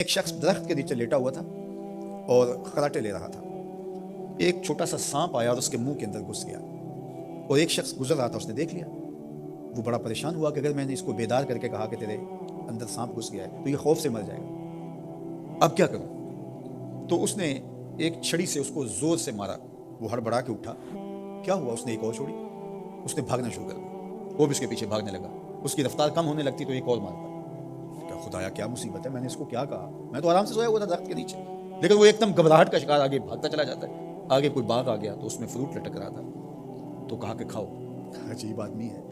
एक शख्स दरख्त के नीचे लेटा हुआ था और खराटे ले रहा था। एक छोटा सा सांप आया और उसके मुंह के अंदर घुस गया और एक शख्स गुजर रहा था, उसने देख लिया। वो बड़ा परेशान हुआ कि अगर मैंने इसको बेदार करके कहा कि तेरे अंदर सांप घुस गया है तो ये खौफ से मर जाएगा, अब क्या करूं? तो उसने एक छड़ी से उसको जोर से मारा। वो हड़बड़ा के उठा, क्या हुआ? उसने एक और छोड़ी, उसने भागना शुरू कर दिया। वो भी उसके पीछे भागने लगा। उसकी रफ्तार कम होने लगती तो एक और मारता। क्या खुदाया, क्या मुसीबत है, मैंने इसको क्या कहा? मैं तो आराम से सोया हुआ था दरख्त के नीचे, लेकिन वो एकदम घबराहट का शिकार आगे भागता चला जाता है। आगे कोई बाघ आ गया तो उसमें फ्रूट लटक रहा था, तो कहा कि खाओ। अजीब आदमी है,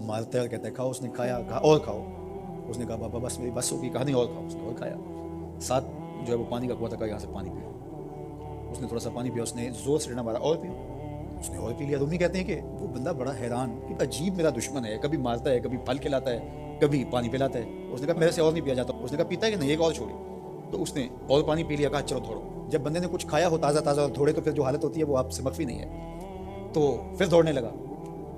मारता है और कहता है खाओ। उसने खाया, कहा और खाओ। उसने कहा बाबा बस मेरी बस होगी, कहा नहीं और खाओ। उसने और खाया। साथ जो है वो पानी का कुआं था, कहा यहाँ से पानी पियो। उसने थोड़ा सा पानी पिया, उसने जोर से डंडा मारा, और पियो। उसने और पी लिया। रूमी कहते हैं कि वो बंदा बड़ा हैरान कि अजीब मेरा दुश्मन है, कभी मारता है, कभी फल खिलाता है, कभी पानी पिलाता है। उसने कहा मेरे से और नहीं पिया जाता। उसने कहा पीता है कि नहीं, एक और छोड़ी। तो उसने और पानी पी लिया, कहा चलो दौड़ो। जब बंदे ने कुछ खाया हो ताज़ा ताज़ा और दौड़े तो फिर जो हालत होती है वो आपसे मख्फी नहीं है। तो फिर दौड़ने लगा।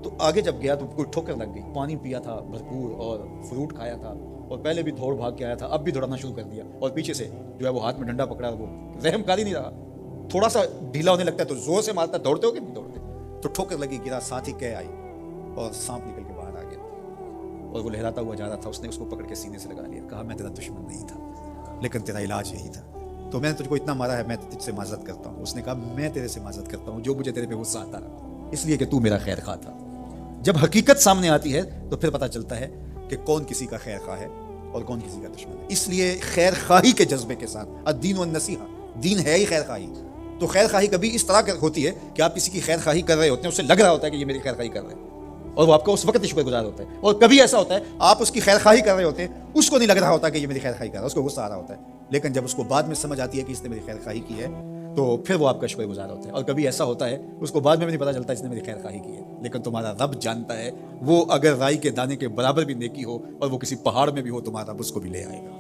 तो आगे जब गया तो कोई ठोकर लग गई। पानी पिया था भरपूर और फ्रूट खाया था और पहले भी दौड़ भाग के आया था, अब भी दौड़ना शुरू कर दिया। और पीछे से जो है वो हाथ में डंडा पकड़ा, वो रहमकारी नहीं रहा। थोड़ा सा ढीला होने लगता है तो जोर से मारता है। दौड़ते हो कि नहीं दौड़ते? तो ठोकर लगी, गिरा, साथ ही कह आई और सांप निकल के बाहर आ गया और वो लहराता हुआ जा रहा था। उसने उसको पकड़ के सीने से लगा लिया, कहा मैं तेरा दुश्मन नहीं था, लेकिन तेरा इलाज यही था। तो मैंने तुझको इतना मारा है, मैं तुझसे माजरत करता हूँ। उसने कहा मैं तेरे से माजरत करता हूँ जो मुझे तेरे पे गुस्सा आता रहा, इसलिए कि तू मेरा खैर खा था। जब हकीकत सामने आती है तो फिर पता चलता है कि कौन किसी का खैर खा है और कौन किसी का दुश्मन है। इसलिए खैर खाही के जज्बे के साथ, अद्दीन व नसीहा, दीन है ही खैर खाही। तो खैर खाही कभी इस तरह होती है कि आप किसी की खैर खाही कर रहे होते हैं, उसे लग रहा होता है कि ये मेरी खैर खाही कर रहे हैं और वो आपका उस वक्त शुक्रगुजार होता है। और कभी ऐसा होता है आप उसकी खैर खाही कर रहे होते हैं, उसको नहीं लग रहा होता कि ये मेरी खैर खाही कर रहा है, उसको गुस्सा आ रहा होता है। लेकिन जब उसको बाद में समझ आती है कि इसने मेरी खैर खाही की है तो फिर वो आपका शुक्रगुजार होता है। और कभी ऐसा होता है उसको बाद में भी नहीं पता चलता इसने मेरी खैर खाही की है, लेकिन तुम्हारा रब जानता है। वो अगर राई के दाने के बराबर भी नेकी हो और वो किसी पहाड़ में भी हो, तुम्हारा रब उसको भी ले आएगा।